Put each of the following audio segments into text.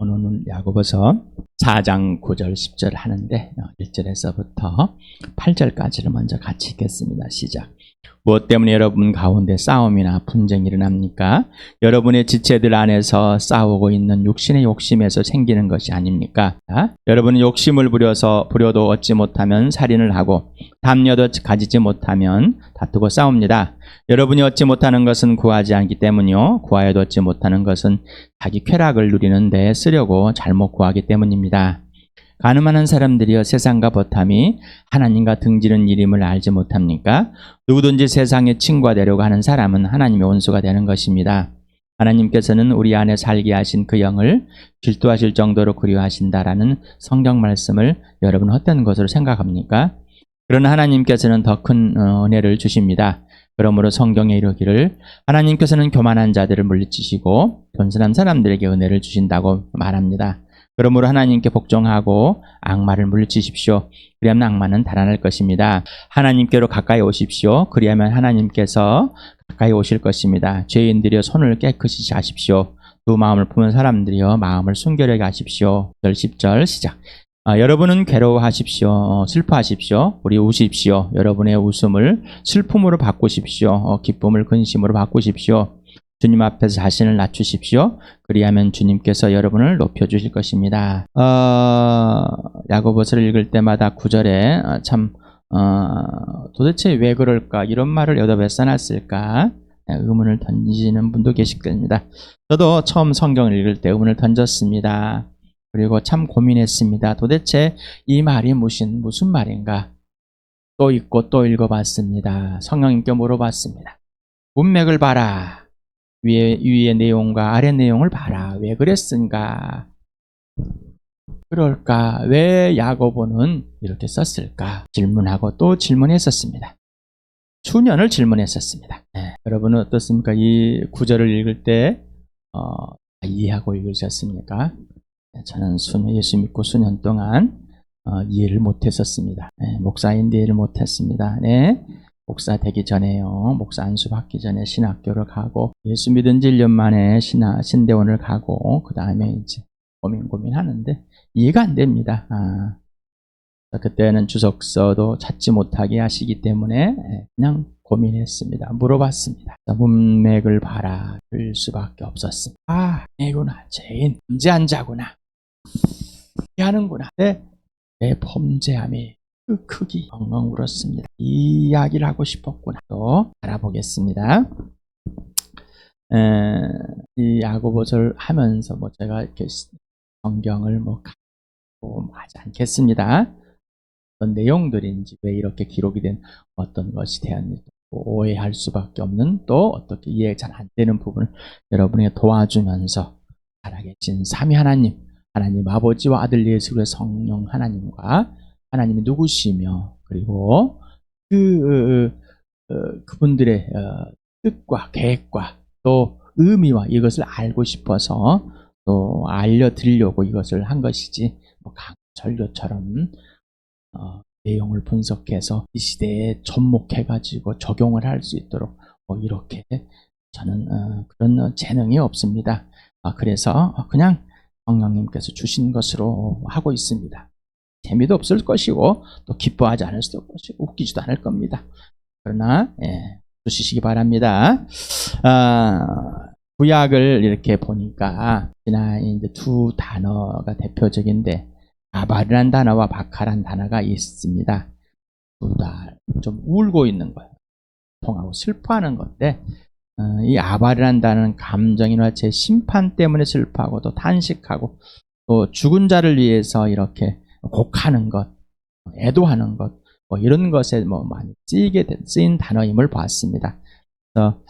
오늘은 야고보서 4장 9절 10절 하는데 1절에서부터 8절까지를 먼저 같이 읽겠습니다. 시작. 무엇 때문에 여러분 가운데 싸움이나 분쟁이 일어납니까? 여러분의 지체들 안에서 싸우고 있는 육신의 욕심에서 생기는 것이 아닙니까? 여러분은 욕심을 부려도 얻지 못하면 살인을 하고 담려도 가지지 못하면 다투고 싸웁니다. 여러분이 얻지 못하는 것은 구하지 않기 때문이요, 구하여도 얻지 못하는 것은 자기 쾌락을 누리는 데 쓰려고 잘못 구하기 때문입니다. 가늠하는 사람들이여, 세상과 버탐이 하나님과 등지는 일임을 알지 못합니까? 누구든지 세상에 침과되려고 하는 사람은 하나님의 원수가 되는 것입니다. 하나님께서는 우리 안에 살게 하신 그 영을 질투하실 정도로 그리워하신다라는 성경 말씀을 여러분 헛된 것으로 생각합니까? 그러나 하나님께서는 더 큰 은혜를 주십니다. 그러므로 성경에 이르기를 하나님께서는 교만한 자들을 물리치시고 겸손한 사람들에게 은혜를 주신다고 말합니다. 그러므로 하나님께 복종하고 악마를 물리치십시오. 그리하면 악마는 달아날 것입니다. 하나님께로 가까이 오십시오. 그리하면 하나님께서 가까이 오실 것입니다. 죄인들이여, 손을 깨끗이 하십시오. 두 마음을 품은 사람들이여, 마음을 순결하게 하십시오. 10절 시작. 여러분은 괴로워하십시오. 슬퍼하십시오. 우리 우십시오. 여러분의 웃음을 슬픔으로 바꾸십시오. 기쁨을 근심으로 바꾸십시오. 주님 앞에서 자신을 낮추십시오. 그리하면 주님께서 여러분을 높여주실 것입니다. 야고보서를 읽을 때마다 9절에 도대체 왜 그럴까, 이런 말을 여기다 왜 써놨을까 의문을 던지는 분도 계실 겁니다. 저도 처음 성경을 읽을 때 의문을 던졌습니다. 그리고 참 고민했습니다. 도대체 이 말이 무슨 말인가? 또 읽고 또 읽어봤습니다. 성령님께 물어봤습니다. 문맥을 봐라. 위의 내용과 아래 내용을 봐라. 왜 그랬은가? 그럴까? 왜 야고보는 이렇게 썼을까? 질문하고 또 질문했었습니다. 수년을 질문했었습니다. 여러분은 어떻습니까? 이 구절을 읽을 때 이해하고 읽으셨습니까? 저는 예수 믿고 수년 동안 이해를 못했었습니다. 목사인데 이해를 못했습니다. 목사 되기 전에요, 목사 안수 받기 전에 신학교를 가고, 예수 믿은 지 1년 만에 신대원을 가고, 그 다음에 이제 고민하는데 이해가 안 됩니다. 그때는 주석서도 찾지 못하게 하시기 때문에 그냥 고민했습니다. 물어봤습니다. 문맥을 봐라. 볼 수밖에 없었습니다. 이구나, 죄인, 범죄한자구나, 하는구나. 내 범죄함이 그 크기 엉엉 울었습니다. 이 이야기를 하고 싶었구나. 또 알아보겠습니다. 이 야고보서를 하면서 제가 이렇게 성경을 하지 않겠습니다. 어떤 내용들인지, 왜 이렇게 기록이 된 어떤 것이 되었는지 오해할 수밖에 없는, 또 어떻게 이해 잘 안 되는 부분을 여러분에게 도와주면서 살아계신 삼위 하나님 아버지와 아들 예수 그리스도의 성령 하나님과 하나님이 누구시며, 그리고 그분들의 뜻과 계획과 또 의미와 이것을 알고 싶어서 또 알려드리려고 이것을 한 것이지, 강설교처럼 내용을 분석해서 이 시대에 접목해가지고 적용을 할 수 있도록 이렇게 저는 그런 재능이 없습니다. 그래서 그냥 성령님께서 주신 것으로 하고 있습니다. 재미도 없을 것이고 또 기뻐하지 않을 수도 것이고 웃기지도 않을 겁니다. 그러나 주시기 바랍니다. 구약을 이렇게 보니까 이제 두 단어가 대표적인데, 아발이라는 단어와 바카라는 단어가 있습니다. 둘 다 좀 울고 있는 거예요. 통하고 슬퍼하는 건데, 이 아발이라는 단어는 감정이나 제 심판 때문에 슬퍼하고 또 탄식하고 또 죽은 자를 위해서 이렇게 곡하는 것, 애도하는 것, 이런 것에 많이 쓰인 단어임을 봤습니다. 그래서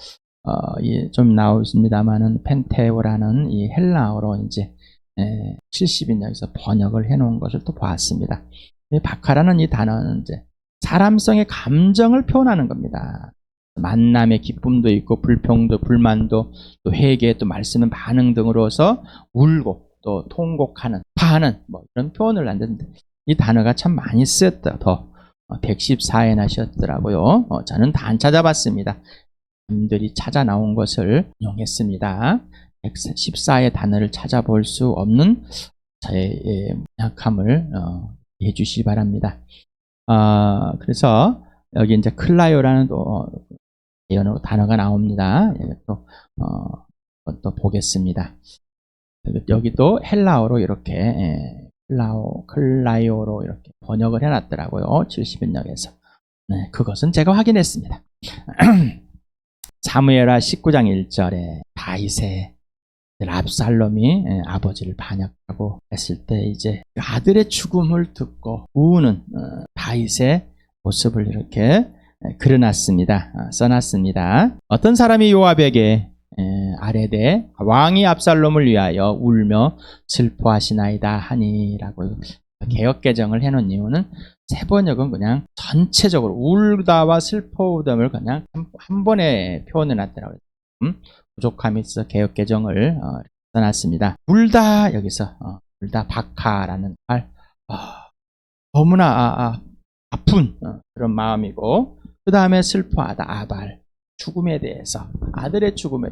좀 나오십니다만은 펜테오라는 이 헬라어로 이제 70인역에서 번역을 해놓은 것을 또 보았습니다. 바카라는 이 단어는 이제 사람성의 감정을 표현하는 겁니다. 만남의 기쁨도 있고 불평도, 불만도, 또 회개, 또 말씀의 반응 등으로서 울고 또 통곡하는, 파하는 이런 표현을 하는데, 이 단어가 참 많이 쓰였다. 더 114회 하셨더라고요. 저는 다 안 찾아봤습니다. 남들이 찾아 나온 것을 이용했습니다. 114의 단어를 찾아볼 수 없는 저의 약함을 해주시기 바랍니다. 그래서 여기 이제 클라요라는 단어가 나옵니다. 또 보겠습니다. 여기도 헬라어로 이렇게 클라요로 이렇게 번역을 해놨더라고요. 70인역에서. 네, 그것은 제가 확인했습니다. 사무엘하 19장 1절에 다윗의 압살롬이 아버지를 반역하고 했을 때 이제 아들의 죽음을 듣고 우는 다윗의 모습을 이렇게 그려놨습니다. 써놨습니다. 어떤 사람이 요압에게 아뢰되 왕이 압살롬을 위하여 울며 슬퍼하시나이다 하니라고 개역개정을 해놓은 이유는 세번역은 그냥 전체적으로 울다와 슬퍼우담을 그냥 한 번에 표현해놨더라고요. 부족함이 있어 개역개정을 써놨습니다. 울다 여기서 울다 박하라는 말 너무나 아픈 그런 마음이고 그 다음에 슬퍼하다 아발 죽음에 대해서 아들의 죽음에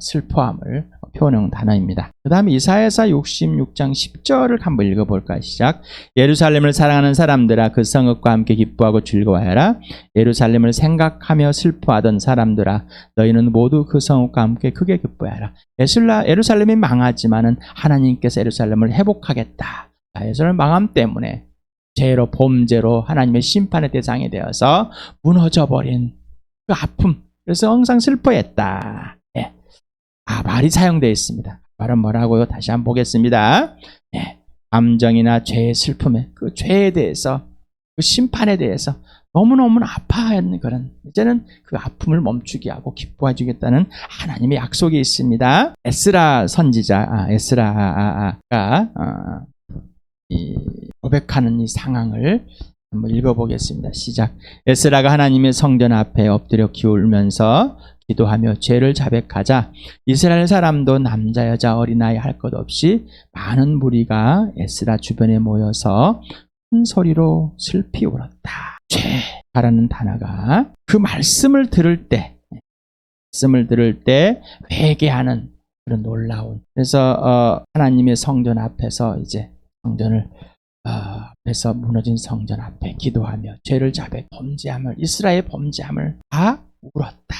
슬퍼함을 표현한 단어입니다. 그 다음에 이사야서 66장 10절을 한번 읽어볼까요? 시작. 예루살렘을 사랑하는 사람들아 그 성읍과 함께 기뻐하고 즐거워하라. 예루살렘을 생각하며 슬퍼하던 사람들아 너희는 모두 그 성읍과 함께 크게 기뻐하라. 예루살렘이 망하지만은 하나님께서 예루살렘을 회복하겠다. 예루살렘 망함 때문에 죄로 범죄로 하나님의 심판의 대상이 되어서 무너져버린 그 아픔. 그래서 항상 슬퍼했다. 예. 말이 사용되어 있습니다. 말은 뭐라고요? 다시 한번 보겠습니다. 예. 감정이나 죄의 슬픔에 그 죄에 대해서 그 심판에 대해서 너무너무 아파하는 그런 이제는 그 아픔을 멈추게 하고 기뻐해 주겠다는 하나님의 약속이 있습니다. 에스라 선지자 에스라가 고백하는 이 상황을 한번 읽어보겠습니다. 시작. 에스라가 하나님의 성전 앞에 엎드려 기울면서 기도하며 죄를 자백하자 이스라엘 사람도 남자 여자 어린아이 할 것 없이 많은 무리가 에스라 주변에 모여서 큰 소리로 슬피 울었다. 죄라는 단어가 그 말씀을 들을 때 회개하는 그런 놀라운 그래서 하나님의 성전 앞에서 이제 성전을 앞에서 무너진 성전 앞에 기도하며 죄를 자백 범죄함을 이스라엘 범죄함을 다 울었다.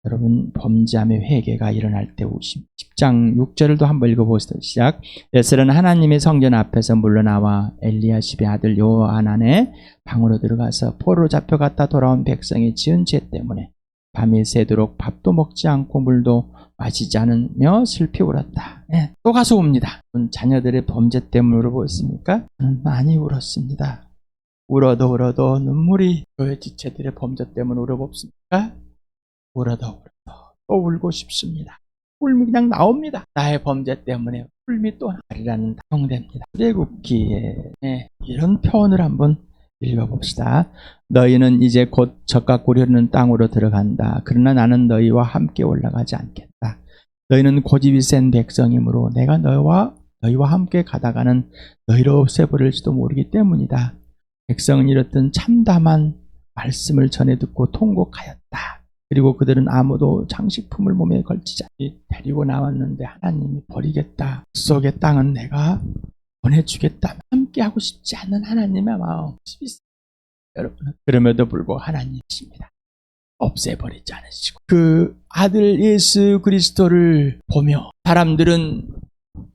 여러분 범죄함의 회개가 일어날 때 10장 6절을 또 한번 읽어보시죠. 시작. 에스라는 하나님의 성전 앞에서 물러나와 엘리야십의 아들 요하난의 방으로 들어가서 포로로 잡혀갔다 돌아온 백성이 지은 죄 때문에 밤이 새도록 밥도 먹지 않고 물도 마시지 않으며 슬피 울었다. 네, 또 가서 웁니다. 자녀들의 범죄 때문에 울어보았습니까? 저는 많이 울었습니다. 울어도 눈물이 저의 지체들의 범죄 때문에 울어봅습니까? 울어도 또 울고 싶습니다. 울음이 그냥 나옵니다. 나의 범죄 때문에 울음이 또 나리라는 사용됩니다. 출애굽기에 이런 표현을 한번 읽어봅시다. 너희는 이제 곧 젖과 꿀이 흐르는 땅으로 들어간다. 그러나 나는 너희와 함께 올라가지 않겠다. 너희는 고집이 센 백성이므로 내가 너희와 함께 가다가는 너희를 없애버릴지도 모르기 때문이다. 백성은 이렇듯 참담한 말씀을 전해 듣고 통곡하였다. 그리고 그들은 아무도 장식품을 몸에 걸치지 않고 데리고 나왔는데 하나님이 버리겠다. 그 속의 땅은 내가 보내주겠다. 함께하고 싶지 않는 하나님의 마음. 여러분 그럼에도 불구하고 하나님이십니다. 없애버리지 않으시고 그 아들 예수 그리스도를 보며 사람들은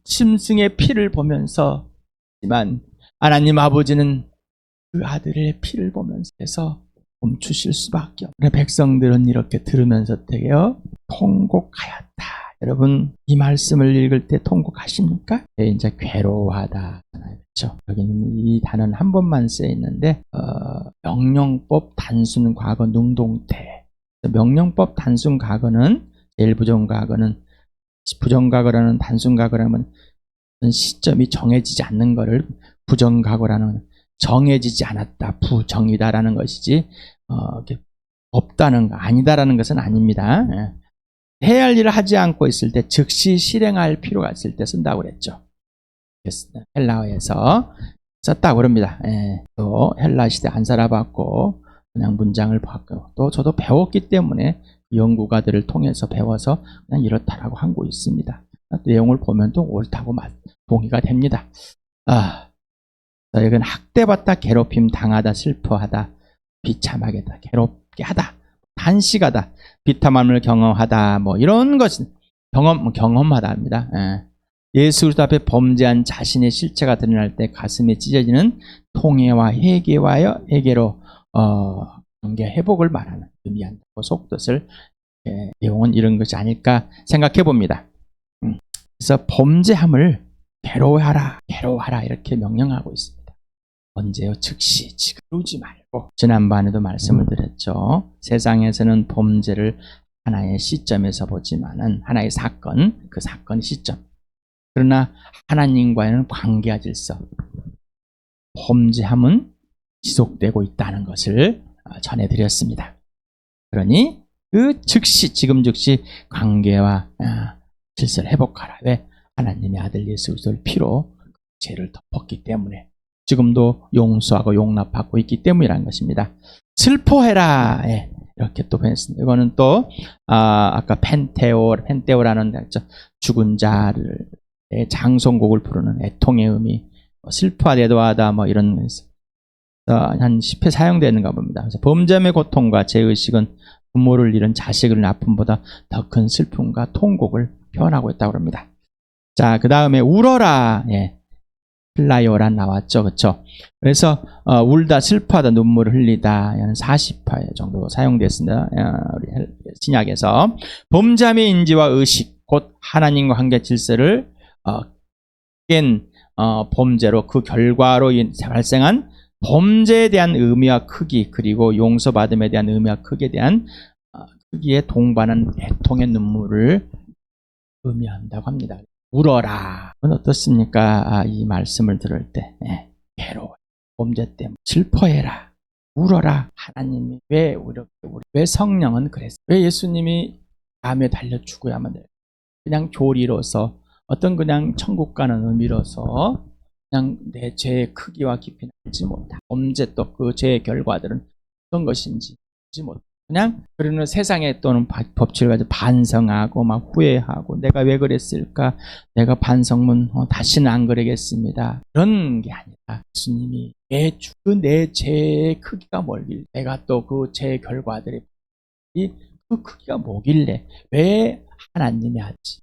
짐승의 피를 보면서 하지만 하나님 아버지는 그 아들의 피를 보면서 해서 멈추실 수밖에 없는 백성들은 이렇게 들으면서 되게요 통곡하였다. 여러분 이 말씀을 읽을 때 통곡하십니까? 이제 괴로워하다. 그렇죠? 여기는 이 단어는 한 번만 쓰여 있는데 명령법 단순 과거 능동태. 명령법 단순 과거는 제일 부정과거는 부정과거라는 단순 과거라면 시점이 정해지지 않는 것을 부정과거라는 정해지지 않았다, 부정이다라는 것이지 없다는 거, 아니다라는 것은 아닙니다. 해야 할 일을 하지 않고 있을 때 즉시 실행할 필요가 있을 때 쓴다고 그랬죠. 헬라어에서 썼다고 그럽니다. 또 헬라 시대 안 살아봤고 그냥 문장을 봤고 또 저도 배웠기 때문에 연구가들을 통해서 배워서 그냥 이렇다라고 하고 있습니다. 내용을 보면 또 옳다고 동의가 됩니다. 이건 학대받다, 괴롭힘 당하다, 슬퍼하다, 비참하게다, 괴롭게 하다, 단식하다, 비참함을 경험하다, 뭐 이런 것은 경험하다 합니다. 예수 그리스도 앞에 범죄한 자신의 실체가 드러날 때 가슴에 찢어지는 통회와 회개로 관계 회복을 말하는 의미한다고 속뜻을 내용은 이런 것이 아닐까 생각해 봅니다. 그래서 범죄함을 괴로워하라 이렇게 명령하고 있습니다. 언제요? 즉시, 지금 그러지 말고. 지난번에도 말씀을 드렸죠. 세상에서는 범죄를 하나의 시점에서 보지만은 하나의 사건, 그 사건의 시점. 그러나 하나님과는 관계와 질서, 범죄함은 지속되고 있다는 것을 전해드렸습니다. 그러니 그 즉시, 지금 즉시 관계와 질서를 회복하라. 왜? 하나님의 아들 예수 그리스도의 피로 죄를 덮었기 때문에, 지금도 용서하고 용납하고 있기 때문이라는 것입니다. 슬퍼해라. 이렇게 또 변했습니다. 이거는 또 아까 펜테오라는 죽은 자를 장송곡을 부르는 애통의 의미, 슬퍼하다, 애도하다, 뭐 이런 한 10회 사용되는가 봅니다. 그래서 범죄의 고통과 죄의식은 부모를 잃은 자식을 잃은 아픔보다 더 큰 슬픔과 통곡을 표현하고 있다고 합니다. 자, 그 다음에 울어라. 플라이오란 나왔죠, 그렇죠? 그래서 울다, 슬퍼하다, 눈물을 흘리다, 40회 정도 사용됐습니다. 우리 신약에서 범죄함의 인지와 의식, 곧 하나님과 관계 질서를 깬 범죄로 그 결과로 발생한 범죄에 대한 의미와 크기, 그리고 용서받음에 대한 의미와 크기에 대한 크기에 동반한 애통의 눈물을 의미한다고 합니다. 울어라. 어떻습니까? 이 말씀을 들을 때 괴로워, 범죄 때문에 슬퍼해라, 울어라. 하나님이 왜 성령은 그랬어요? 왜 예수님이 암에 달려 죽어야만 돼요? 그냥 교리로서, 어떤 그냥 천국 가는 의미로서 그냥 내 죄의 크기와 깊이는 알지 못하, 범죄 또 그 죄의 결과들은 어떤 것인지 알지 못하, 그냥 그러는 세상에 또는 법칙을 가지고 반성하고 막 후회하고 내가 왜 그랬을까, 내가 반성문 다시는 안 그러겠습니다, 그런 게 아니라 예수님이 내 죄의 크기가 뭘길래, 내가 또 그 죄의 결과들이 그 크기가 뭐길래 왜 하나님이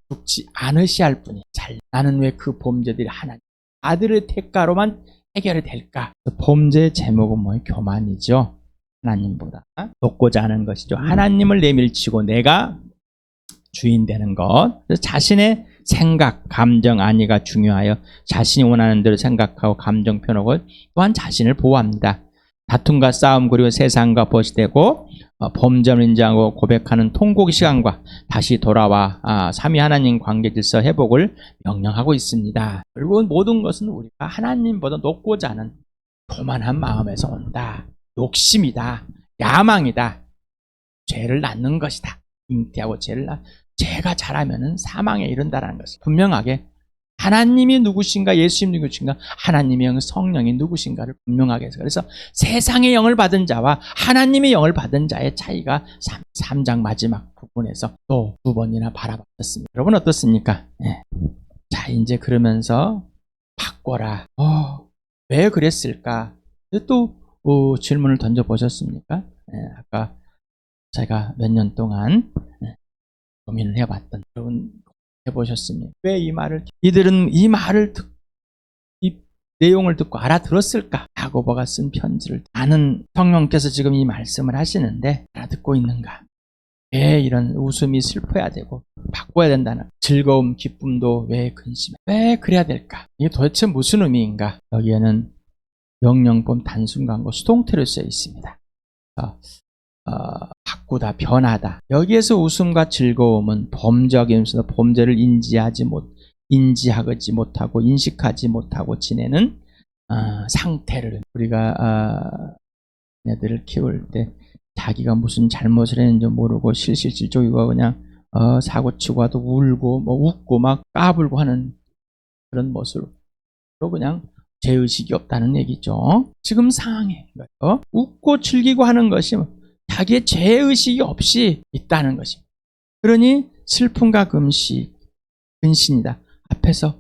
죽지 않으시할 분이 나는 왜 그 범죄들이 하나님 아들의 대가로만 해결이 될까? 범죄의 제목은 뭐예요? 교만이죠. 하나님보다 높고자 하는 것이죠. 하나님을 내밀치고 내가 주인 되는 것. 그래서 자신의 생각, 감정, 안위가 중요하여 자신이 원하는 대로 생각하고 감정 표현하고 또한 자신을 보호합니다. 다툼과 싸움, 그리고 세상과 벗이되고 범죄를 인정하고 고백하는 통곡의 시간과 다시 돌아와 삼위 하나님 관계 질서 회복을 명령하고 있습니다. 결국은 모든 것은 우리가 하나님보다 높고자 하는 교만한 마음에서 온다. 욕심이다. 야망이다. 죄를 낳는 것이다. 잉태하고 죄가 자라면은 사망에 이른다라는 것을 분명하게, 하나님이 누구신가, 예수님 누구신가, 하나님의 영, 성령이 누구신가를 분명하게 해서, 그래서 세상의 영을 받은 자와 하나님의 영을 받은 자의 차이가 3장 마지막 부분에서 또 2번이나 바라봤습니다. 여러분 어떻습니까? 자, 이제 그러면서 바꿔라. 왜 그랬을까? 또 질문을 던져보셨습니까? 아까 제가 몇 년 동안 고민을 해봤던, 여러분 해보셨습니까? 왜 이들은 이 내용을 듣고 알아들었을까? 야고보가 쓴 편지를 나는 성령께서 지금 이 말씀을 하시는데 알아듣고 있는가? 왜 이런 웃음이 슬퍼야 되고 바꿔야 된다는 즐거움, 기쁨도 왜 근심해? 왜 그래야 될까? 이게 도대체 무슨 의미인가? 여기에는 명령법 단순 광고 수동태로 쓰여 있습니다. 바꾸다, 변하다. 여기에서 웃음과 즐거움은 범죄하면서도 범죄를 인지하지 못하고 인식하지 못하고 지내는 상태를, 우리가 애들을 키울 때 자기가 무슨 잘못을 했는지 모르고 실실실 쪼이고 그냥 사고치고 와도 울고 웃고 막 까불고 하는 그런 모습으로 그냥 죄의식이 없다는 얘기죠. 지금 상황에 웃고 즐기고 하는 것이 자기의 죄의식이 없이 있다는 것입니다. 그러니 슬픔과 근신이다. 앞에서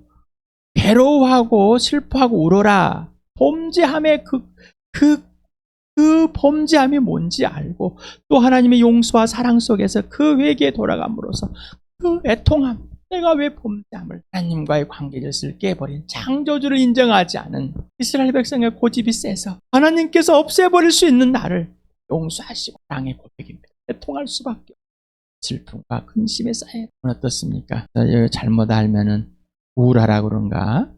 괴로워하고 슬퍼하고 울어라. 범죄함의 그 범죄함이 뭔지 알고 또 하나님의 용서와 사랑 속에서 그 회개에 돌아감으로써 그 애통함, 내가 왜 범죄함을 하나님과의 관계를 깨버린 창조주를 인정하지 않은 이스라엘 백성의 고집이 세서 하나님께서 없애버릴 수 있는 나를 용서하시고 사랑의 고백입니다. 애통할 수밖에 없어요. 슬픔과 근심에 쌓여 어떻습니까? 잘못 알면은 우울하라 그런가?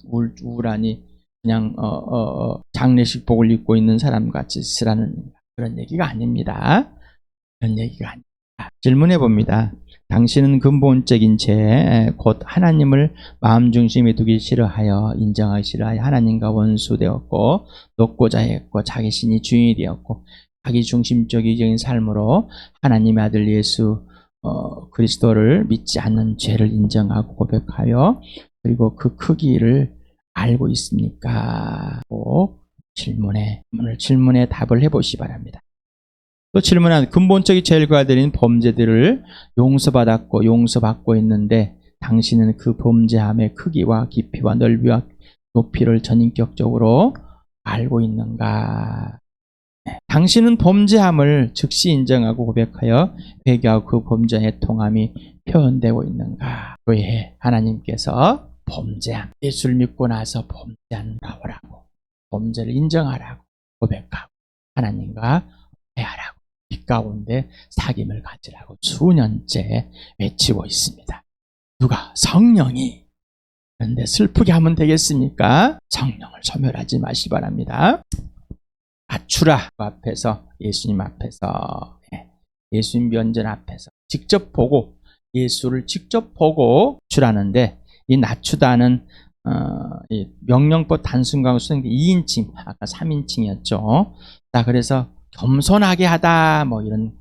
우울하니 그냥 장례식 복을 입고 있는 사람 같이 쓰라는 그런 얘기가 아닙니다. 그런 얘기가 아닙니다. 질문해 봅니다. 당신은 근본적인 죄, 곧 하나님을 마음 중심에 두기 싫어하여 인정하기 싫어하여 하나님과 원수되었고 높고자 했고 자기 신이 주인이 되었고 자기 중심적인 삶으로 하나님의 아들 예수 그리스도를 믿지 않는 죄를 인정하고 고백하여 그리고 그 크기를 알고 있습니까? 꼭 질문에 답을 해보시기 바랍니다. 또 질문한 근본적인 죄를 드린 범죄들을 용서받았고 용서받고 있는데 당신은 그 범죄함의 크기와 깊이와 넓이와 높이를 전인격적으로 알고 있는가? 당신은 범죄함을 즉시 인정하고 고백하여 회개하고 그 범죄의 애통함이 표현되고 있는가? 왜 하나님께서 범죄함, 예수를 믿고 나서 범죄하는 나오라고 범죄를 인정하라고 고백하고 하나님과 회하라고 빛 가운데 사귐을 가지라고 수년째 외치고 있습니다. 누가? 성령이. 그런데 슬프게 하면 되겠습니까? 성령을 소멸하지 마시기 바랍니다. 낮추라. 그 앞에서 예수님 앞에서 예수님 면전 앞에서 직접 보고 예수를 직접 보고 낮추라는데 이 낮추다는 이 명령법 단순강으로 수행된 2인칭 아까 3인칭이었죠. 자 그래서 겸손하게 하다 뭐 이런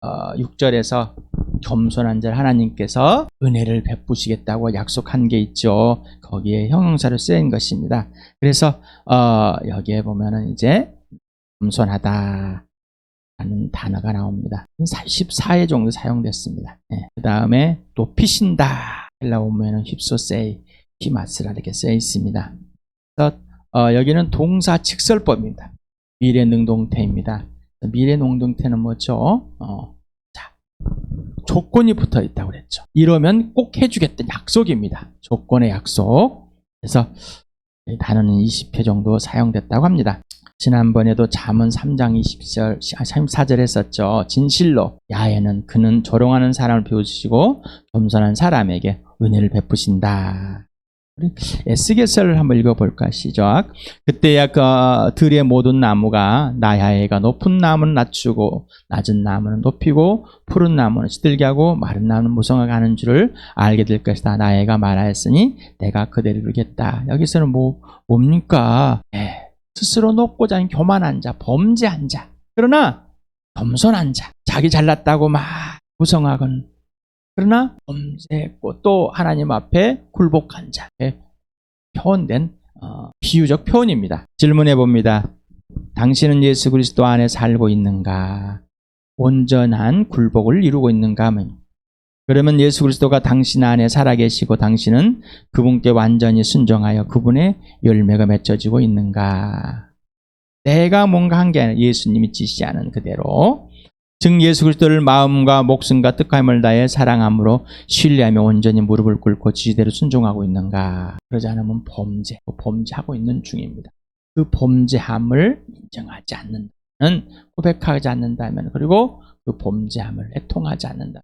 6절에서 겸손한 자를 하나님께서 은혜를 베푸시겠다고 약속한 게 있죠. 거기에 형용사를 쓰인 것입니다. 그래서 여기에 보면은 이제 겸손하다 라는 단어가 나옵니다. 14회 정도 사용됐습니다. 그 다음에 높이신다 헬라어 보면은 휩소세이 히마스라 이렇게 쓰여 있습니다. 그래서 여기는 동사 직설법입니다. 미래 능동태입니다. 미래 능동태는 뭐죠? 자, 조건이 붙어 있다고 그랬죠. 이러면 꼭 해주겠다는 약속입니다. 조건의 약속. 그래서 단어는 20회 정도 사용됐다고 합니다. 지난번에도 잠언 3장 24절 했었죠. 진실로 야훼는 그는 조롱하는 사람을 비웃으시고 겸손한 사람에게 은혜를 베푸신다. 우리 에스겔서를 한번 읽어볼까? 시작. 그때야 그 들의 모든 나무가 나야훼가 높은 나무는 낮추고 낮은 나무는 높이고 푸른 나무는 시들게 하고 마른 나무는 무성하게 하는 줄을 알게 될 것이다. 나야훼가 말하였으니 내가 그대를 이루겠다. 여기서는 뭡니까? 스스로 높고자 하는 교만한 자, 범죄한 자. 그러나 겸손한 자, 자기 잘났다고 막 부성하건 그러나 범죄했고 또 하나님 앞에 굴복한 자에 표현된 비유적 표현입니다. 질문해 봅니다. 당신은 예수 그리스도 안에 살고 있는가? 온전한 굴복을 이루고 있는가? 그러면 예수 그리스도가 당신 안에 살아계시고 당신은 그분께 완전히 순종하여 그분의 열매가 맺혀지고 있는가? 내가 뭔가 한 게 아니라 예수님이 지시하는 그대로 즉 예수 그리스도를 마음과 목숨과 뜻과 힘을 다해 사랑함으로 신뢰하며 온전히 무릎을 꿇고 지시대로 순종하고 있는가? 그러지 않으면 범죄하고 있는 중입니다. 그 범죄함을 인정하지 않는다면, 고백하지 않는다면, 그리고 그 범죄함을 애통하지 않는다.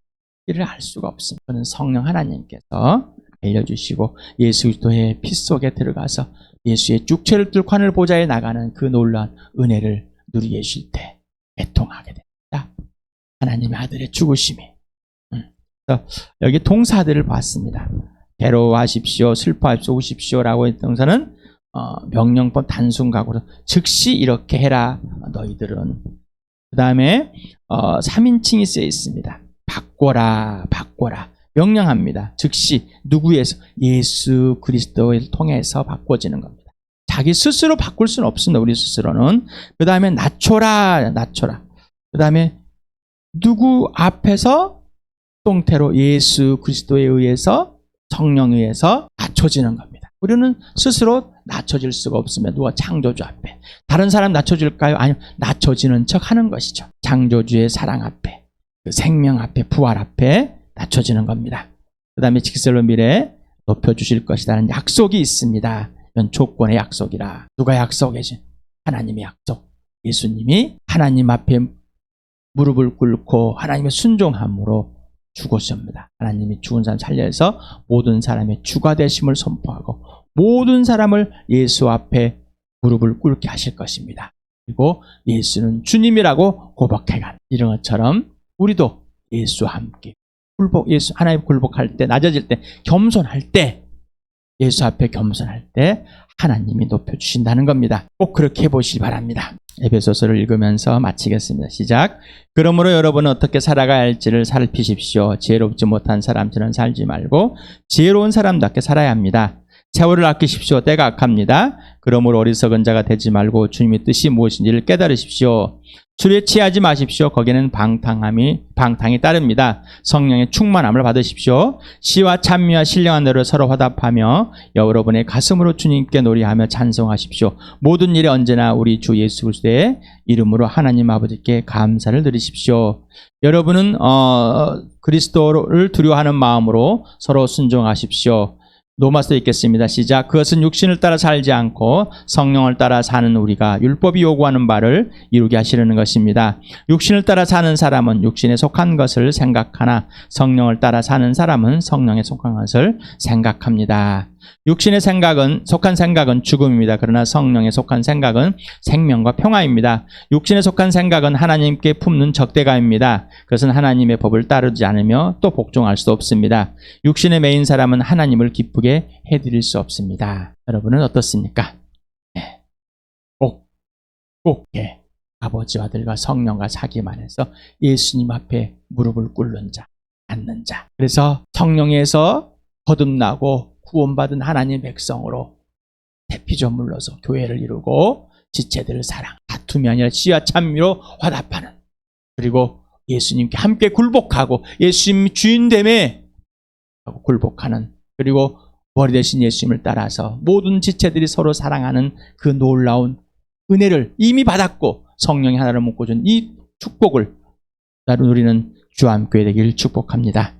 이를 알 수가 없습니다. 그는 성령 하나님께서 알려주시고 예수 그리스도의 피 속에 들어가서 예수의 육체를 뚫고 하늘 보좌에 나가는 그 놀라운 은혜를 누리게 해주실 때 애통하게 됩니다. 하나님의 아들의 죽으심이. 그래서 여기 동사들을 봤습니다. 괴로워하십시오, 슬퍼하십시오, 우십시오라고 했던 동사는 명령법 단순각으로 즉시 이렇게 해라 너희들은. 그 다음에 3인칭이 쓰여 있습니다. 바꿔라 명령합니다. 즉시 누구에서? 예수 그리스도를 통해서 바꿔지는 겁니다. 자기 스스로 바꿀 수는 없습니다. 우리 스스로는. 그 다음에 낮춰라 그 다음에 누구 앞에서 통태로 예수 그리스도에 의해서 성령에 의해서 낮춰지는 겁니다. 우리는 스스로 낮춰질 수가 없으면 누가 창조주 앞에 다른 사람 낮춰줄까요? 아니요. 낮춰지는 척 하는 것이죠. 창조주의 사랑 앞에 그 생명 앞에 부활 앞에 낮춰지는 겁니다. 그 다음에 직설로 미래에 높여주실 것이라는 약속이 있습니다. 이건 조건의 약속이라. 누가 약속이지? 하나님의 약속. 예수님이 하나님 앞에 무릎을 꿇고 하나님의 순종함으로 죽으십니다. 하나님이 죽은 사람 살려서 모든 사람의 주가 되심을 선포하고 모든 사람을 예수 앞에 무릎을 꿇게 하실 것입니다. 그리고 예수는 주님이라고 고백해간 이런 것처럼 우리도 예수와 함께 예수 하나님 굴복할 때, 낮아질 때, 겸손할 때, 예수 앞에 겸손할 때 하나님이 높여주신다는 겁니다. 꼭 그렇게 해보시기 바랍니다. 에베소서를 읽으면서 마치겠습니다. 시작. 그러므로 여러분은 어떻게 살아가야 할지를 살피십시오. 지혜롭지 못한 사람처럼 살지 말고 지혜로운 사람답게 살아야 합니다. 세월을 아끼십시오. 때가 악합니다. 그러므로 어리석은 자가 되지 말고 주님의 뜻이 무엇인지를 깨달으십시오. 술에 취하지 마십시오. 거기에는 방탕이 따릅니다. 성령의 충만함을 받으십시오. 시와 찬미와 신령한 노래를 서로 화답하며 여러분의 가슴으로 주님께 노래하며 찬송하십시오. 모든 일에 언제나 우리 주 예수 그리스도의 이름으로 하나님 아버지께 감사를 드리십시오. 여러분은 그리스도를 두려워하는 마음으로 서로 순종하십시오. 로마서 읽겠습니다. 시작. 그것은 육신을 따라 살지 않고 성령을 따라 사는 우리가 율법이 요구하는 바를 이루게 하시려는 것입니다. 육신을 따라 사는 사람은 육신에 속한 것을 생각하나 성령을 따라 사는 사람은 성령에 속한 것을 생각합니다. 육신의 속한 생각은 죽음입니다. 그러나 성령에 속한 생각은 생명과 평화입니다. 육신에 속한 생각은 하나님께 품는 적대감입니다. 그것은 하나님의 법을 따르지 않으며 또 복종할 수 없습니다. 육신에 매인 사람은 하나님을 기쁘게 해드릴 수 없습니다. 여러분은 어떻습니까? 네. 꼭 아버지와 아들과 성령과 사귐 안에서 예수님 앞에 무릎을 꿇는 자, 앉는 자. 그래서 성령에서 거듭나고 구원받은 하나님의 백성으로 대피점 물러서 교회를 이루고 지체들을 사랑, 다툼이 아니라 시와 찬미로 화답하는, 그리고 예수님께 함께 굴복하고 예수님이 주인됨에 굴복하는, 그리고 머리 대신 예수님을 따라서 모든 지체들이 서로 사랑하는 그 놀라운 은혜를 이미 받았고 성령이 하나를 묶어준 이 축복을 나를 누리는 주암교회 되기를 축복합니다.